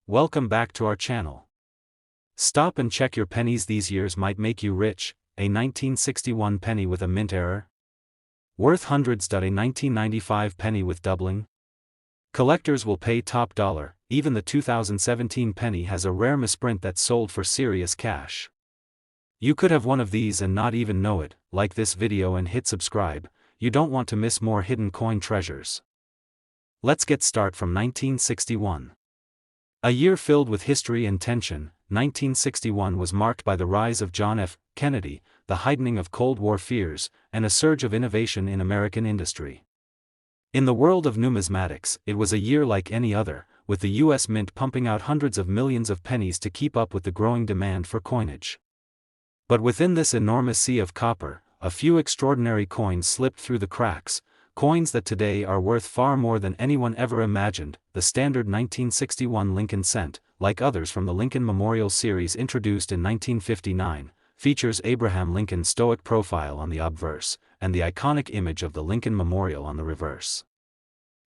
Welcome back to our channel. Stop and check your pennies. These years might make you rich. A 1961 penny with a mint error? Worth hundreds. A 1995 penny with doubling? Collectors will pay top dollar. Even the 2017 penny has a rare misprint that sold for serious cash. You could have one of these and not even know it. Like this video and hit subscribe. You don't want to miss more hidden coin treasures. Let's get started from 1961. A year filled with history and tension. 1961 was marked by the rise of John F. Kennedy, the heightening of Cold War fears, and a surge of innovation in American industry. In the world of numismatics, it was a year like any other, with the U.S. Mint pumping out hundreds of millions of pennies to keep up with the growing demand for coinage. But within this enormous sea of copper, a few extraordinary coins slipped through the cracks, coins that today are worth far more than anyone ever imagined. The standard 1961 Lincoln cent, like others from the Lincoln Memorial series introduced in 1959, features Abraham Lincoln's stoic profile on the obverse, and the iconic image of the Lincoln Memorial on the reverse.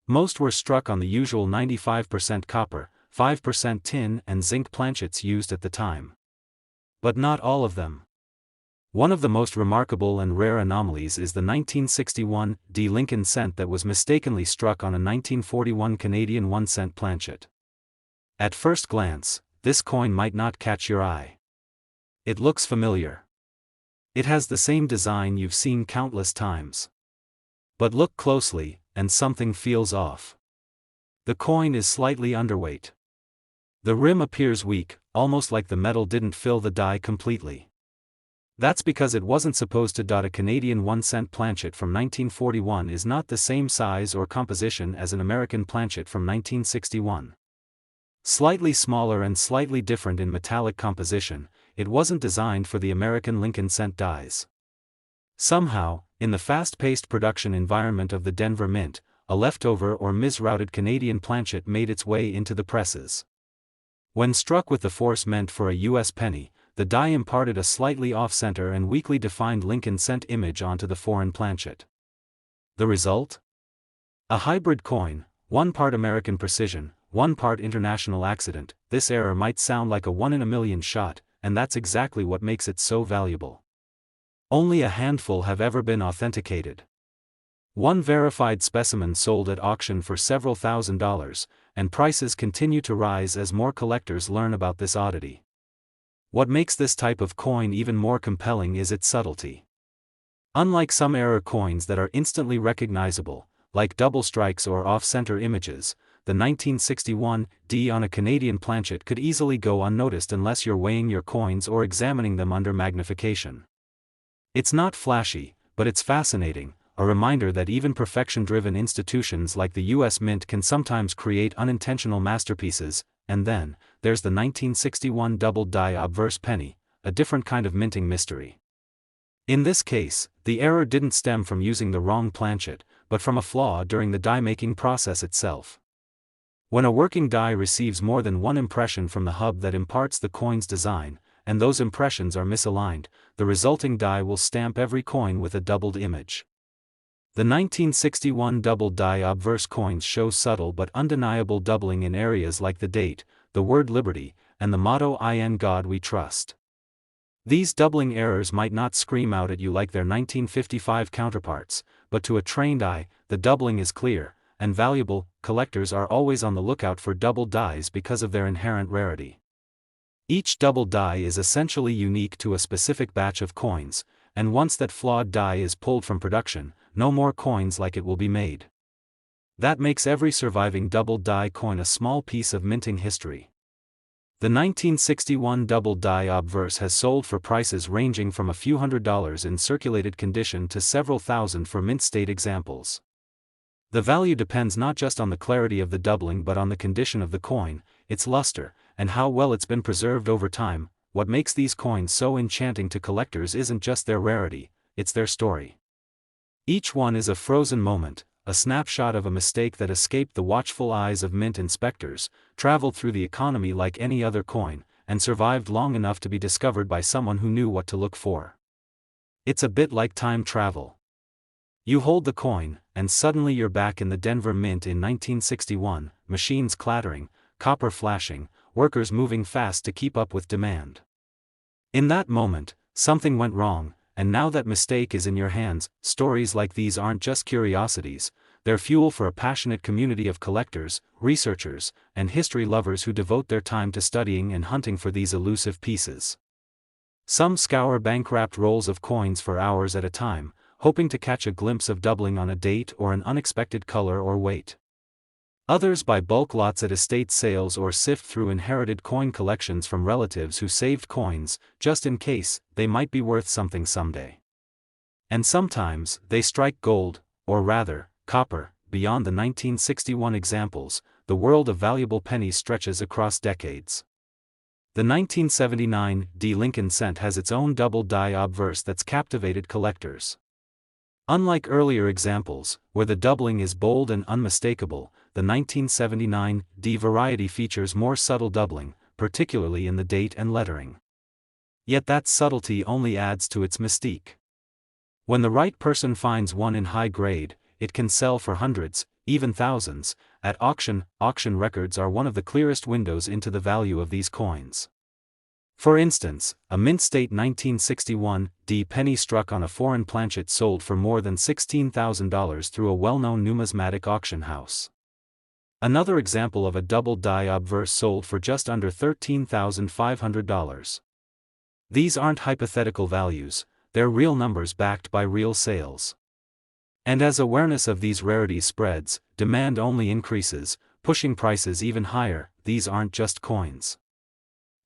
Most were struck on the usual 95% copper, 5% tin and zinc planchets used at the time. But not all of them. One of the most remarkable and rare anomalies is the 1961 D Lincoln cent that was mistakenly struck on a 1941 Canadian 1-cent planchet. At first glance, this coin might not catch your eye. It looks familiar. It has the same design you've seen countless times. But look closely, and something feels off. The coin is slightly underweight. The rim appears weak, almost like the metal didn't fill the die completely. That's because it wasn't supposed to. A Canadian 1-cent planchet from 1941 is not the same size or composition as an American planchet from 1961. Slightly smaller and slightly different in metallic composition, it wasn't designed for the American Lincoln cent dies. Somehow, in the fast-paced production environment of the Denver Mint, a leftover or misrouted Canadian planchet made its way into the presses. When struck with the force meant for a U.S. penny, the die imparted a slightly off-center and weakly defined Lincoln cent image onto the foreign planchet. The result? A hybrid coin, 1 part American precision, 1 part international accident. This error might sound like a 1 in a million shot, and that's exactly what makes it so valuable. Only a handful have ever been authenticated. One verified specimen sold at auction for several $1,000s, and prices continue to rise as more collectors learn about this oddity. What makes this type of coin even more compelling is its subtlety. Unlike some error coins that are instantly recognizable, like double strikes or off-center images, the 1961 D on a Canadian planchet could easily go unnoticed unless you're weighing your coins or examining them under magnification. It's not flashy, but it's fascinating, a reminder that even perfection-driven institutions like the U.S. Mint can sometimes create unintentional masterpieces. And then, there's the 1961 double die obverse penny, a different kind of minting mystery. In this case, the error didn't stem from using the wrong planchet, but from a flaw during the die-making process itself. When a working die receives more than one impression from the hub that imparts the coin's design, and those impressions are misaligned, the resulting die will stamp every coin with a doubled image. The 1961 double die obverse coins show subtle but undeniable doubling in areas like the date, the word liberty, and the motto "In God We Trust." These doubling errors might not scream out at you like their 1955 counterparts, but to a trained eye, the doubling is clear, and valuable. Collectors are always on the lookout for double dies because of their inherent rarity. Each double die is essentially unique to a specific batch of coins, and once that flawed die is pulled from production, no more coins like it will be made. That makes every surviving double die coin a small piece of minting history. The 1961 double die obverse has sold for prices ranging from a few $100s in circulated condition to several thousand for mint state examples. The value depends not just on the clarity of the doubling but on the condition of the coin, its luster, and how well it's been preserved over time. What makes these coins so enchanting to collectors isn't just their rarity, it's their story. Each one is a frozen moment, a snapshot of a mistake that escaped the watchful eyes of mint inspectors, traveled through the economy like any other coin, and survived long enough to be discovered by someone who knew what to look for. It's a bit like time travel. You hold the coin, and suddenly you're back in the Denver Mint in 1961, machines clattering, copper flashing, workers moving fast to keep up with demand. In that moment, something went wrong, and now that mistake is in your hands. Stories like these aren't just curiosities, they're fuel for a passionate community of collectors, researchers, and history lovers who devote their time to studying and hunting for these elusive pieces. Some scour bank-wrapped rolls of coins for hours at a time, hoping to catch a glimpse of doubling on a date or an unexpected color or weight. Others buy bulk lots at estate sales or sift through inherited coin collections from relatives who saved coins, just in case they might be worth something someday. And sometimes, they strike gold, or rather, copper. Beyond the 1961 examples, the world of valuable pennies stretches across decades. The 1979 D. Lincoln cent has its own double-die obverse that's captivated collectors. Unlike earlier examples, where the doubling is bold and unmistakable, the 1979 D variety features more subtle doubling, particularly in the date and lettering. Yet that subtlety only adds to its mystique. When the right person finds one in high grade, it can sell for hundreds, even thousands, at auction. Auction records are one of the clearest windows into the value of these coins. For instance, a mint state 1961 D penny struck on a foreign planchet sold for more than $16,000 through a well-known numismatic auction house. Another example of a double-die obverse sold for just under $13,500. These aren't hypothetical values, they're real numbers backed by real sales. And as awareness of these rarities spreads, demand only increases, pushing prices even higher. These aren't just coins.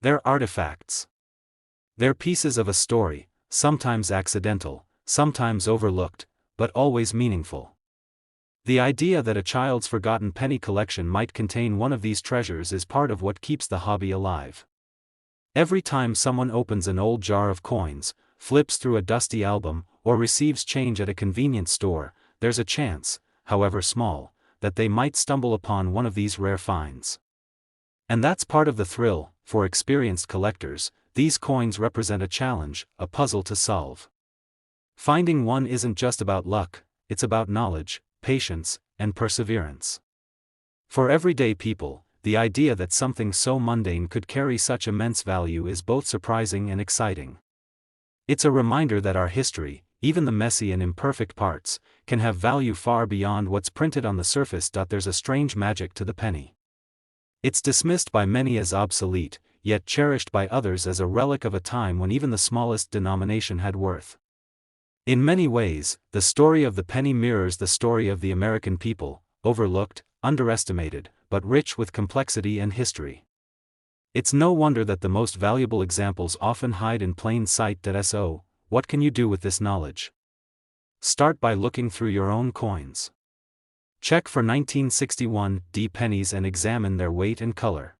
They're artifacts. They're pieces of a story, sometimes accidental, sometimes overlooked, but always meaningful. The idea that a child's forgotten penny collection might contain one of these treasures is part of what keeps the hobby alive. Every time someone opens an old jar of coins, flips through a dusty album, or receives change at a convenience store, there's a chance, however small, that they might stumble upon one of these rare finds. And that's part of the thrill. For experienced collectors, these coins represent a challenge, a puzzle to solve. Finding one isn't just about luck, it's about knowledge, patience, and perseverance. For everyday people, the idea that something so mundane could carry such immense value is both surprising and exciting. It's a reminder that our history, even the messy and imperfect parts, can have value far beyond what's printed on the surface. There's a strange magic to the penny. It's dismissed by many as obsolete, yet cherished by others as a relic of a time when even the smallest denomination had worth. In many ways, the story of the penny mirrors the story of the American people, overlooked, underestimated, but rich with complexity and history. It's no wonder that the most valuable examples often hide in plain sight. So, what can you do with this knowledge? Start by looking through your own coins. Check for 1961 D pennies and examine their weight and color.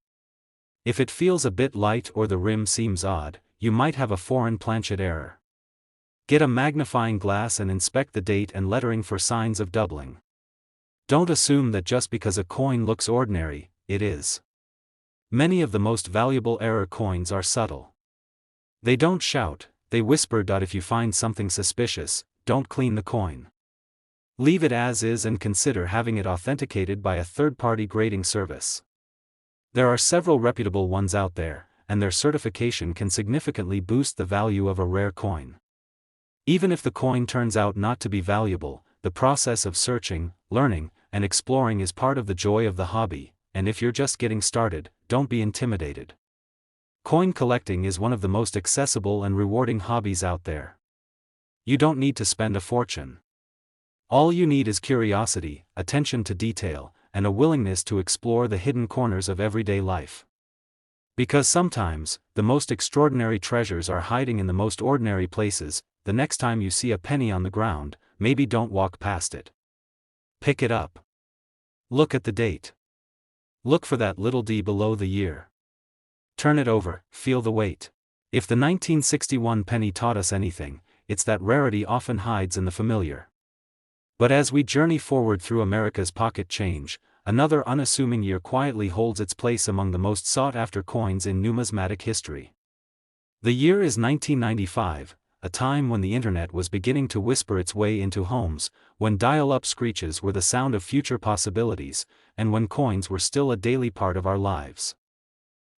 If it feels a bit light or the rim seems odd, you might have a foreign planchet error. Get a magnifying glass and inspect the date and lettering for signs of doubling. Don't assume that just because a coin looks ordinary, it is. Many of the most valuable error coins are subtle. They don't shout, they whisper. If you find something suspicious, don't clean the coin. Leave it as is and consider having it authenticated by a third-party grading service. There are several reputable ones out there, and their certification can significantly boost the value of a rare coin. Even if the coin turns out not to be valuable, the process of searching, learning, and exploring is part of the joy of the hobby, and if you're just getting started, don't be intimidated. Coin collecting is one of the most accessible and rewarding hobbies out there. You don't need to spend a fortune. All you need is curiosity, attention to detail, and a willingness to explore the hidden corners of everyday life. Because sometimes, the most extraordinary treasures are hiding in the most ordinary places. The next time you see a penny on the ground, maybe don't walk past it. Pick it up. Look at the date. Look for that little D below the year. Turn it over, feel the weight. If the 1961 penny taught us anything, it's that rarity often hides in the familiar. But as we journey forward through America's pocket change, another unassuming year quietly holds its place among the most sought-after coins in numismatic history. The year is 1995, a time when the internet was beginning to whisper its way into homes, when dial-up screeches were the sound of future possibilities, and when coins were still a daily part of our lives.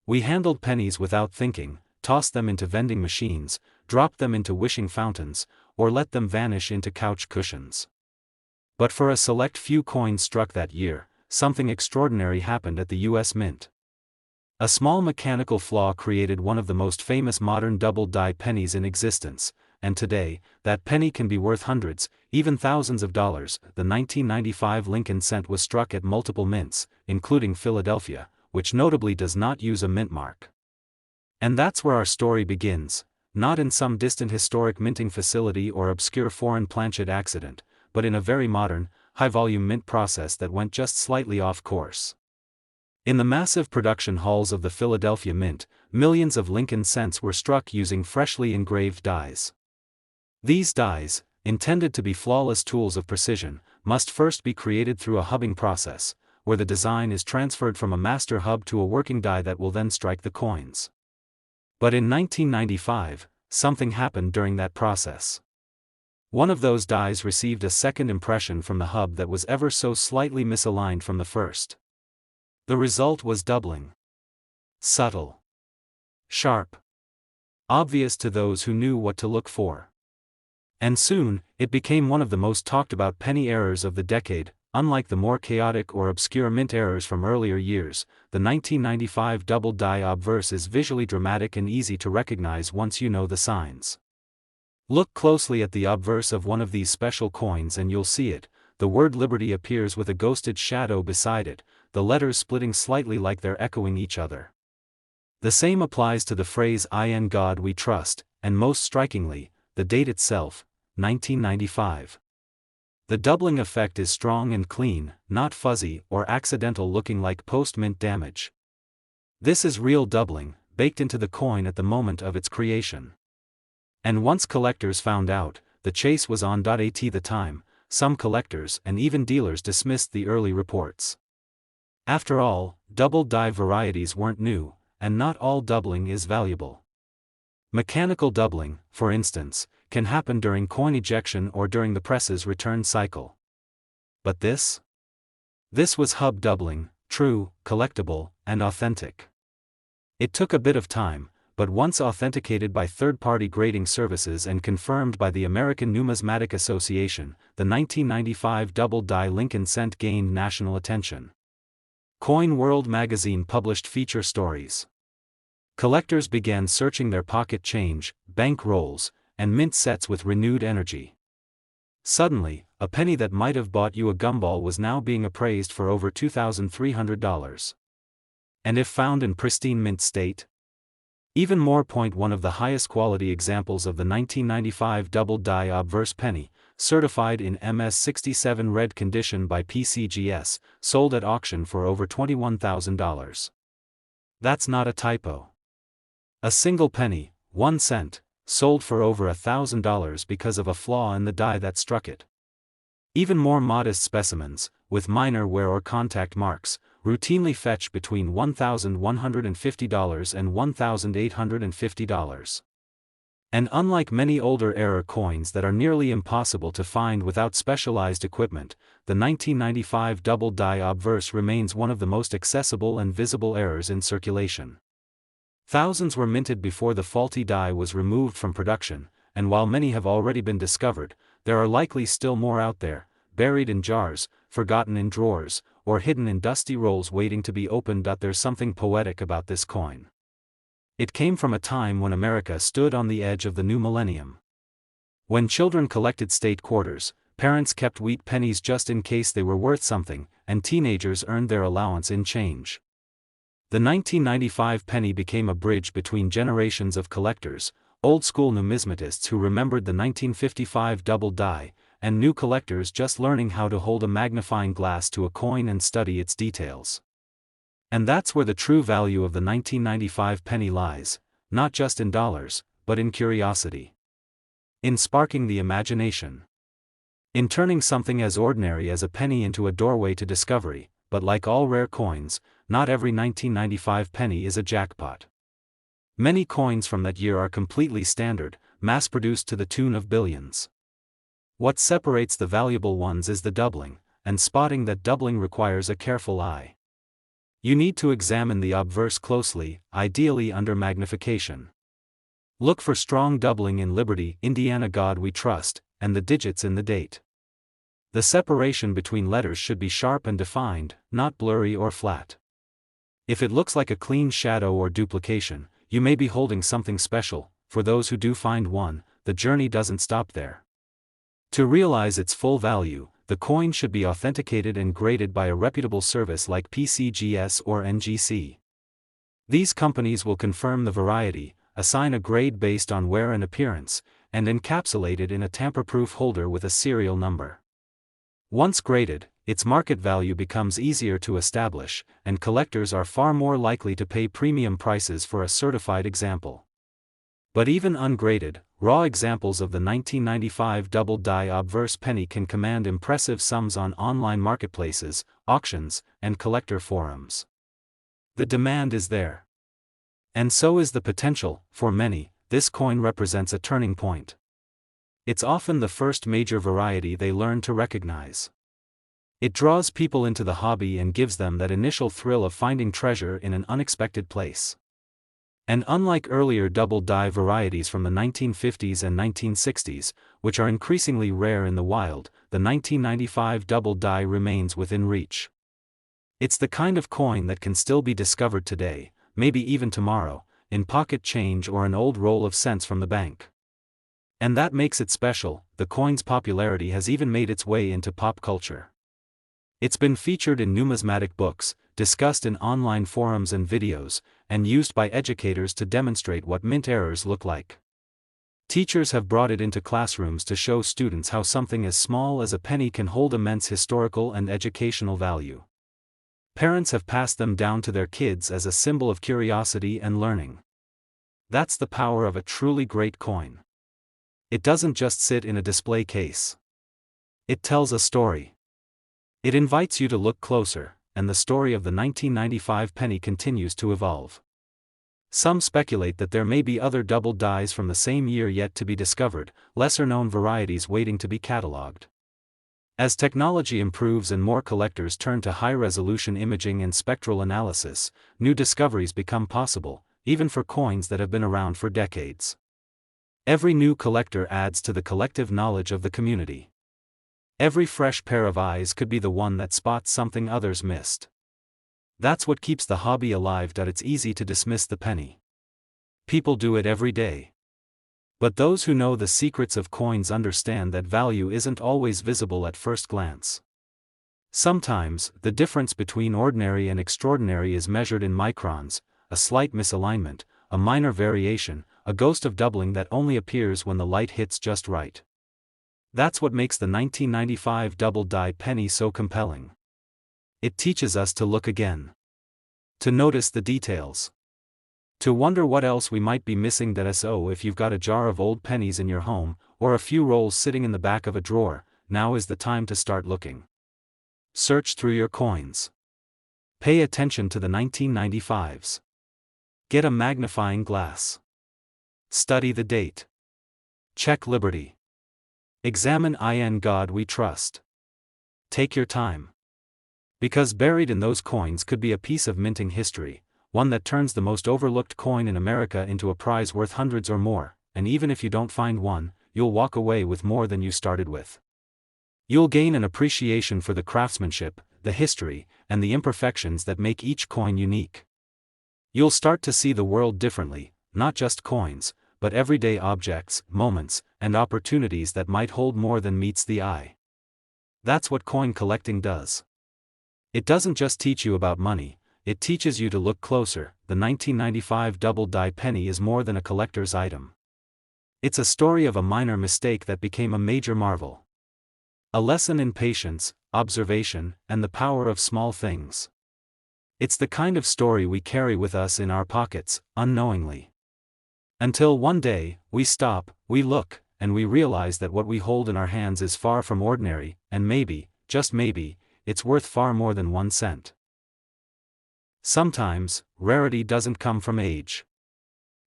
We handled pennies without thinking, tossed them into vending machines, dropped them into wishing fountains, or let them vanish into couch cushions. But for a select few coins struck that year, something extraordinary happened at the U.S. Mint. A small mechanical flaw created one of the most famous modern double-die pennies in existence, and today, that penny can be worth hundreds, even thousands of dollars. The 1995 Lincoln cent was struck at multiple mints, including Philadelphia, which notably does not use a mint mark. And that's where our story begins, not in some distant historic minting facility or obscure foreign planchet accident, but in a very modern, high-volume mint process that went just slightly off course. In the massive production halls of the Philadelphia Mint, millions of Lincoln cents were struck using freshly engraved dies. These dies, intended to be flawless tools of precision, must first be created through a hubbing process, where the design is transferred from a master hub to a working die that will then strike the coins. But in 1995, something happened during that process. One of those dies received a second impression from the hub that was ever so slightly misaligned from the first. The result was doubling. Subtle. Sharp. Obvious to those who knew what to look for. And soon, it became one of the most talked about penny errors of the decade. Unlike the more chaotic or obscure mint errors from earlier years, the 1995 double die obverse is visually dramatic and easy to recognize once you know the signs. Look closely at the obverse of one of these special coins and you'll see it. The word Liberty appears with a ghosted shadow beside it, the letters splitting slightly like they're echoing each other. The same applies to the phrase "In God We Trust," and most strikingly, the date itself, 1995. The doubling effect is strong and clean, not fuzzy or accidental looking like post-mint damage. This is real doubling, baked into the coin at the moment of its creation. And once collectors found out, the chase was on. At the time, some collectors and even dealers dismissed the early reports. After all, double die varieties weren't new, and not all doubling is valuable. Mechanical doubling, for instance, can happen during coin ejection or during the press's return cycle. But this? This was hub doubling, true, collectible, and authentic. It took a bit of time, but once authenticated by third-party grading services and confirmed by the American Numismatic Association, the 1995 double die Lincoln cent gained national attention. Coin World magazine published feature stories. Collectors began searching their pocket change, bank rolls, and mint sets with renewed energy. Suddenly, a penny that might have bought you a gumball was now being appraised for over $2,300. And if found in pristine mint state? Even more. One of the highest quality examples of the 1995 double die obverse penny, certified in MS67 red condition by PCGS, sold at auction for over $21,000. That's not a typo. A single penny, 1 cent, sold for over $1,000 because of a flaw in the die that struck it. Even more modest specimens, with minor wear or contact marks, routinely fetch between $1,150 and $1,850. And unlike many older era coins that are nearly impossible to find without specialized equipment, the 1995 double die obverse remains one of the most accessible and visible errors in circulation. Thousands were minted before the faulty die was removed from production, and while many have already been discovered, there are likely still more out there, buried in jars, forgotten in drawers, or hidden in dusty rolls waiting to be opened. There's something poetic about this coin. It came from a time when America stood on the edge of the new millennium. When children collected state quarters, parents kept wheat pennies just in case they were worth something, and teenagers earned their allowance in change. The 1995 penny became a bridge between generations of collectors, old-school numismatists who remembered the 1955 double die, and new collectors just learning how to hold a magnifying glass to a coin and study its details. And that's where the true value of the 1995 penny lies, not just in dollars, but in curiosity. In sparking the imagination. In turning something as ordinary as a penny into a doorway to discovery. But like all rare coins, not every 1995 penny is a jackpot. Many coins from that year are completely standard, mass-produced to the tune of billions. What separates the valuable ones is the doubling, and spotting that doubling requires a careful eye. You need to examine the obverse closely, ideally under magnification. Look for strong doubling in Liberty, Indiana God We Trust, and the digits in the date. The separation between letters should be sharp and defined, not blurry or flat. If it looks like a clean shadow or duplication, you may be holding something special. For those who do find one, the journey doesn't stop there. To realize its full value, the coin should be authenticated and graded by a reputable service like PCGS or NGC. These companies will confirm the variety, assign a grade based on wear and appearance, and encapsulate it in a tamper-proof holder with a serial number. Once graded, its market value becomes easier to establish, and collectors are far more likely to pay premium prices for a certified example. But even ungraded, raw examples of the 1995 double-die obverse penny can command impressive sums on online marketplaces, auctions, and collector forums. The demand is there. And so is the potential. For many, this coin represents a turning point. It's often the first major variety they learn to recognize. It draws people into the hobby and gives them that initial thrill of finding treasure in an unexpected place. And unlike earlier double-die varieties from the 1950s and 1960s, which are increasingly rare in the wild, the 1995 double-die remains within reach. It's the kind of coin that can still be discovered today, maybe even tomorrow, in pocket change or an old roll of cents from the bank. And that makes it special. The coin's popularity has even made its way into pop culture. It's been featured in numismatic books, discussed in online forums and videos, and used by educators to demonstrate what mint errors look like. Teachers have brought it into classrooms to show students how something as small as a penny can hold immense historical and educational value. Parents have passed them down to their kids as a symbol of curiosity and learning. That's the power of a truly great coin. It doesn't just sit in a display case. It tells a story. It invites you to look closer, and the story of the 1995 penny continues to evolve. Some speculate that there may be other double dies from the same year yet to be discovered, lesser-known varieties waiting to be catalogued. As technology improves and more collectors turn to high-resolution imaging and spectral analysis, new discoveries become possible, even for coins that have been around for decades. Every new collector adds to the collective knowledge of the community. Every fresh pair of eyes could be the one that spots something others missed. That's what keeps the hobby alive. It's easy to dismiss the penny. People do it every day. But those who know the secrets of coins understand that value isn't always visible at first glance. Sometimes, the difference between ordinary and extraordinary is measured in microns, a slight misalignment, a minor variation, a ghost of doubling that only appears when the light hits just right. That's what makes the 1995 double-die penny so compelling. It teaches us to look again. To notice the details. To wonder what else we might be missing. So if you've got a jar of old pennies in your home, or a few rolls sitting in the back of a drawer, now is the time to start looking. Search through your coins. Pay attention to the 1995s. Get a magnifying glass. Study the date. Check Liberty. Examine In God We Trust. Take your time. Because buried in those coins could be a piece of minting history, one that turns the most overlooked coin in America into a prize worth hundreds or more, and even if you don't find one, you'll walk away with more than you started with. You'll gain an appreciation for the craftsmanship, the history, and the imperfections that make each coin unique. You'll start to see the world differently, not just coins, but everyday objects, moments, and opportunities that might hold more than meets the eye. That's what coin collecting does. It doesn't just teach you about money, it teaches you to look closer. The 1995 double-die penny is more than a collector's item. It's a story of a minor mistake that became a major marvel. A lesson in patience, observation, and the power of small things. It's the kind of story we carry with us in our pockets, unknowingly. Until one day, we stop, we look, and we realize that what we hold in our hands is far from ordinary, and maybe, just maybe, it's worth far more than 1 cent. Sometimes, rarity doesn't come from age.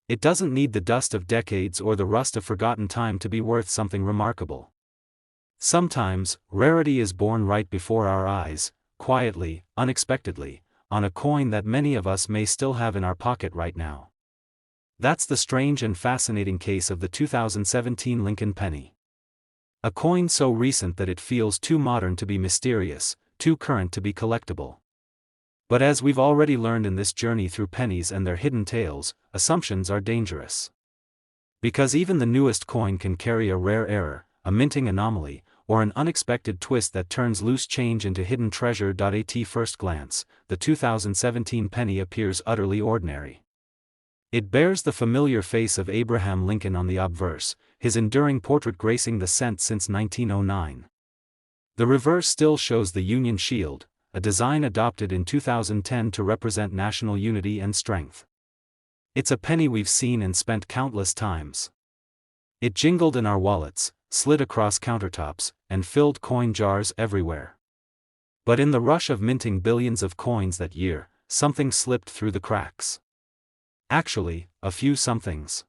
It doesn't need the dust of decades or the rust of forgotten time to be worth something remarkable. Sometimes, rarity is born right before our eyes, quietly, unexpectedly, on a coin that many of us may still have in our pocket right now. That's the strange and fascinating case of the 2017 Lincoln penny. A coin so recent that it feels too modern to be mysterious, too current to be collectible. But as we've already learned in this journey through pennies and their hidden tales, assumptions are dangerous. Because even the newest coin can carry a rare error, a minting anomaly, or an unexpected twist that turns loose change into hidden treasure. At first glance, the 2017 penny appears utterly ordinary. It bears the familiar face of Abraham Lincoln on the obverse, his enduring portrait gracing the cent since 1909. The reverse still shows the Union Shield, a design adopted in 2010 to represent national unity and strength. It's a penny we've seen and spent countless times. It jingled in our wallets, slid across countertops, and filled coin jars everywhere. But in the rush of minting billions of coins that year, something slipped through the cracks. Actually, a few somethings.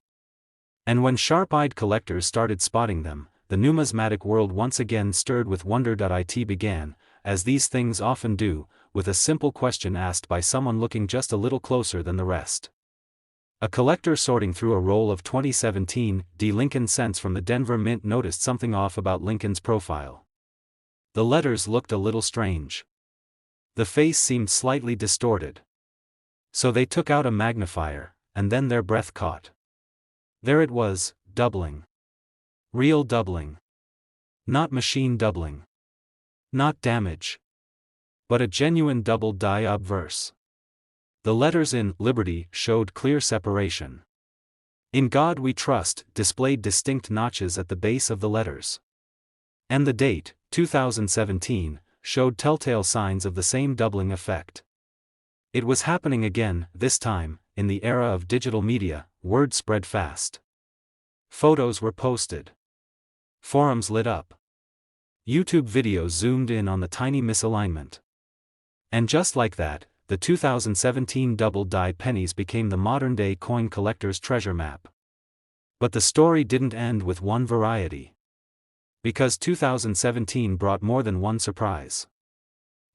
And when sharp-eyed collectors started spotting them, the numismatic world once again stirred with wonder. It began, as these things often do, with a simple question asked by someone looking just a little closer than the rest. A collector sorting through a roll of 2017 Lincoln cents from the Denver Mint noticed something off about Lincoln's profile. The letters looked a little strange. The face seemed slightly distorted. So they took out a magnifier, and then their breath caught. There it was, doubling. Real doubling. Not machine doubling. Not damage. But a genuine double die obverse. The letters in Liberty showed clear separation. In God We Trust displayed distinct notches at the base of the letters. And the date, 2017, showed telltale signs of the same doubling effect. It was happening again, this time, in the era of digital media. Word spread fast. Photos were posted. Forums lit up. YouTube videos zoomed in on the tiny misalignment. And just like that, the 2017 double die pennies became the modern-day coin collector's treasure map. But the story didn't end with one variety. Because 2017 brought more than one surprise.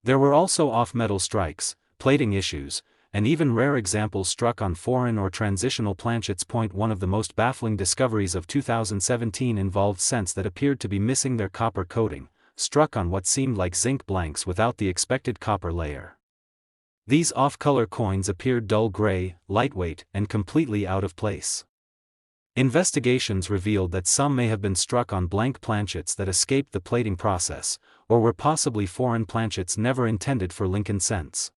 There were also off-metal strikes, plating issues, and even rare examples struck on foreign or transitional planchets. One of the most baffling discoveries of 2017 involved cents that appeared to be missing their copper coating, struck on what seemed like zinc blanks without the expected copper layer. These off-color coins appeared dull gray, lightweight, and completely out of place. Investigations revealed that some may have been struck on blank planchets that escaped the plating process, or were possibly foreign planchets never intended for Lincoln cents.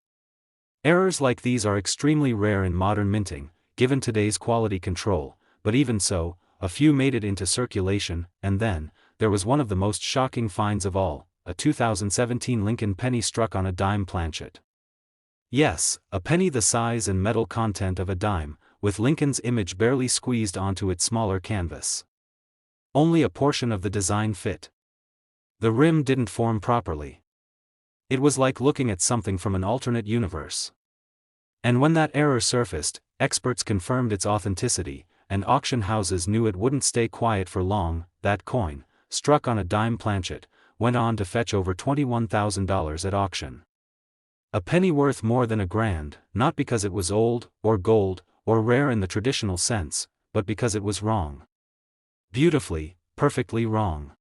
Errors like these are extremely rare in modern minting, given today's quality control, but even so, a few made it into circulation. And then, there was one of the most shocking finds of all, a 2017 Lincoln penny struck on a dime planchet. Yes, a penny the size and metal content of a dime, with Lincoln's image barely squeezed onto its smaller canvas. Only a portion of the design fit. The rim didn't form properly. It was like looking at something from an alternate universe. And when that error surfaced, experts confirmed its authenticity, and auction houses knew it wouldn't stay quiet for long. That coin, struck on a dime planchet, went on to fetch over $21,000 at auction. A penny worth more than $1,000, not because it was old, or gold, or rare in the traditional sense, but because it was wrong. Beautifully, perfectly wrong.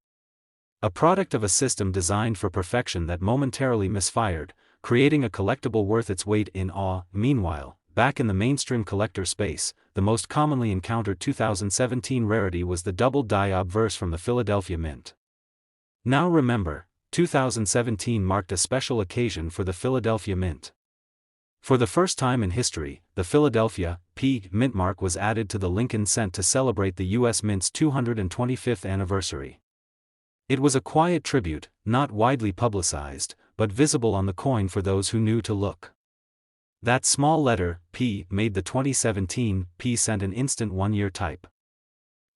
A product of a system designed for perfection that momentarily misfired, creating a collectible worth its weight in awe. Meanwhile, back in the mainstream collector space, the most commonly encountered 2017 rarity was the double die obverse from the Philadelphia Mint. Now remember, 2017 marked a special occasion for the Philadelphia Mint. For the first time in history, the Philadelphia Mint mark was added to the Lincoln cent to celebrate the U.S. Mint's 225th anniversary. It was a quiet tribute, not widely publicized, but visible on the coin for those who knew to look. That small letter, P, made the 2017 P cent an instant one-year type.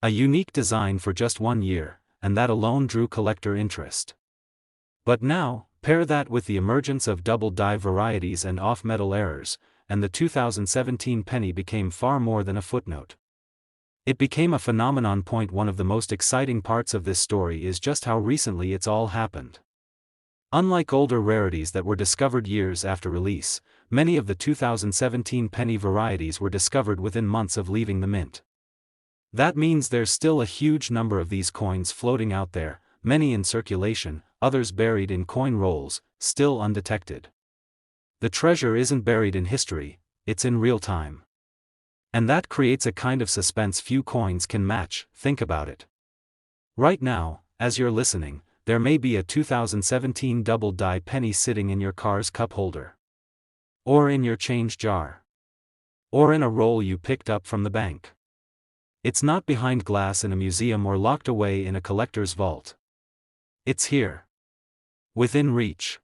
A unique design for just 1 year, and that alone drew collector interest. But now, pair that with the emergence of double die varieties and off-metal errors, and the 2017 penny became far more than a footnote. It became a phenomenon. One of the most exciting parts of this story is just how recently it's all happened. Unlike older rarities that were discovered years after release, many of the 2017 penny varieties were discovered within months of leaving the mint. That means there's still a huge number of these coins floating out there, many in circulation, others buried in coin rolls, still undetected. The treasure isn't buried in history, it's in real time. And that creates a kind of suspense few coins can match. Think about it. Right now, as you're listening, there may be a 2017 double-die penny sitting in your car's cup holder. Or in your change jar. Or in a roll you picked up from the bank. It's not behind glass in a museum or locked away in a collector's vault. It's here. Within reach.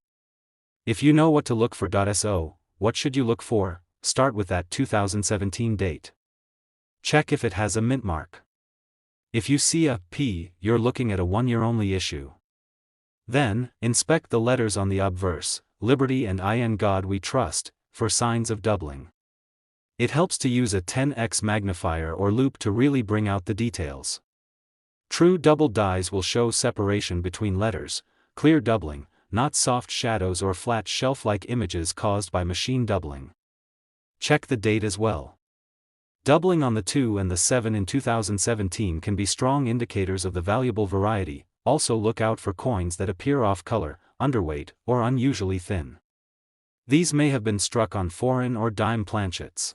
If you know what to look for. So, what should you look for? Start with that 2017 date. Check if it has a mint mark. If you see a P, you're looking at a one-year-only issue. Then, inspect the letters on the obverse, Liberty and In God We Trust, for signs of doubling. It helps to use a 10x magnifier or loupe to really bring out the details. True double dies will show separation between letters, clear doubling, not soft shadows or flat shelf-like images caused by machine doubling. Check the date as well. Doubling on the 2 and the 7 in 2017 can be strong indicators of the valuable variety. Also look out for coins that appear off-color, underweight, or unusually thin. These may have been struck on foreign or dime planchets.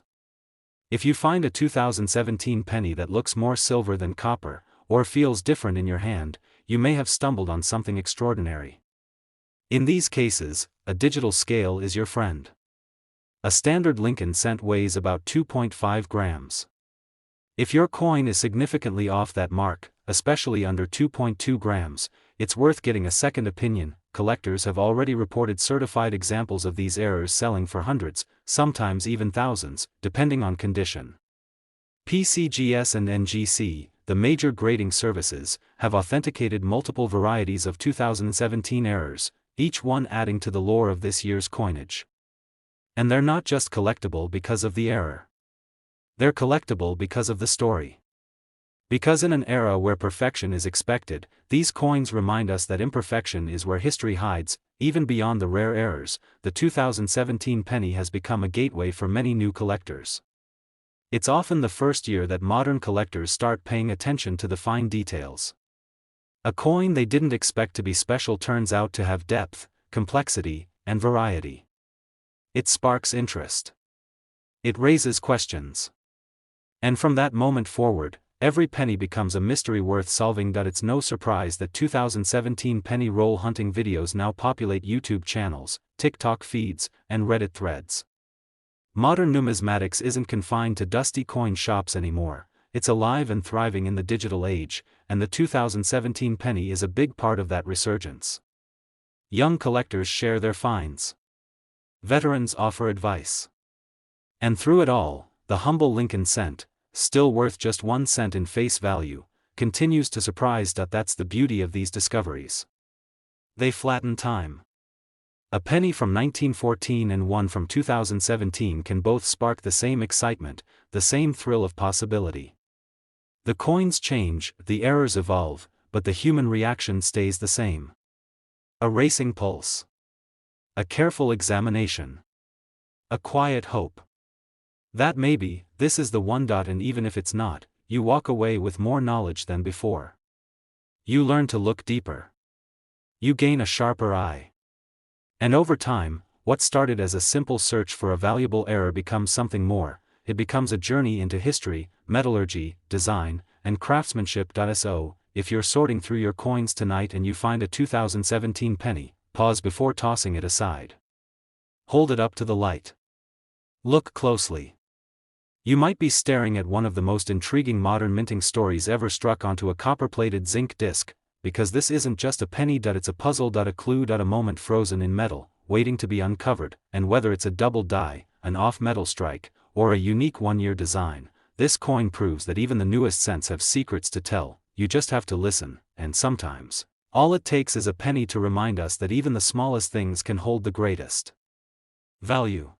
If you find a 2017 penny that looks more silver than copper, or feels different in your hand, you may have stumbled on something extraordinary. In these cases, a digital scale is your friend. A standard Lincoln cent weighs about 2.5 grams. If your coin is significantly off that mark, especially under 2.2 grams, it's worth getting a second opinion. Collectors have already reported certified examples of these errors selling for hundreds, sometimes even thousands, depending on condition. PCGS and NGC, the major grading services, have authenticated multiple varieties of 2017 errors, each one adding to the lore of this year's coinage. And they're not just collectible because of the error. They're collectible because of the story. Because in an era where perfection is expected, these coins remind us that imperfection is where history hides. Even beyond the rare errors, the 2017 penny has become a gateway for many new collectors. It's often the first year that modern collectors start paying attention to the fine details. A coin they didn't expect to be special turns out to have depth, complexity, and variety. It sparks interest. It raises questions. And from that moment forward, every penny becomes a mystery worth solving. It's no surprise that 2017 penny roll hunting videos now populate YouTube channels, TikTok feeds, and Reddit threads. Modern numismatics isn't confined to dusty coin shops anymore, it's alive and thriving in the digital age, and the 2017 penny is a big part of that resurgence. Young collectors share their finds. Veterans offer advice. And through it all, the humble Lincoln cent, still worth just 1 cent in face value, continues to surprise. That's the beauty of these discoveries. They flatten time. A penny from 1914 and one from 2017 can both spark the same excitement, the same thrill of possibility. The coins change, the errors evolve, but the human reaction stays the same. A racing pulse. A careful examination. A quiet hope. That maybe, this is the one. And even if it's not, you walk away with more knowledge than before. You learn to look deeper. You gain a sharper eye. And over time, what started as a simple search for a valuable error becomes something more. It becomes a journey into history, metallurgy, design, and craftsmanship. So, if you're sorting through your coins tonight and you find a 2017 penny, pause before tossing it aside. Hold it up to the light. Look closely. You might be staring at one of the most intriguing modern minting stories ever struck onto a copper-plated zinc disc, because this isn't just a penny. It's a puzzle. A clue. A moment frozen in metal, waiting to be uncovered. And whether it's a double die, an off-metal strike, or a unique one-year design, this coin proves that even the newest cents have secrets to tell. You just have to listen, and sometimes, all it takes is a penny to remind us that even the smallest things can hold the greatest value.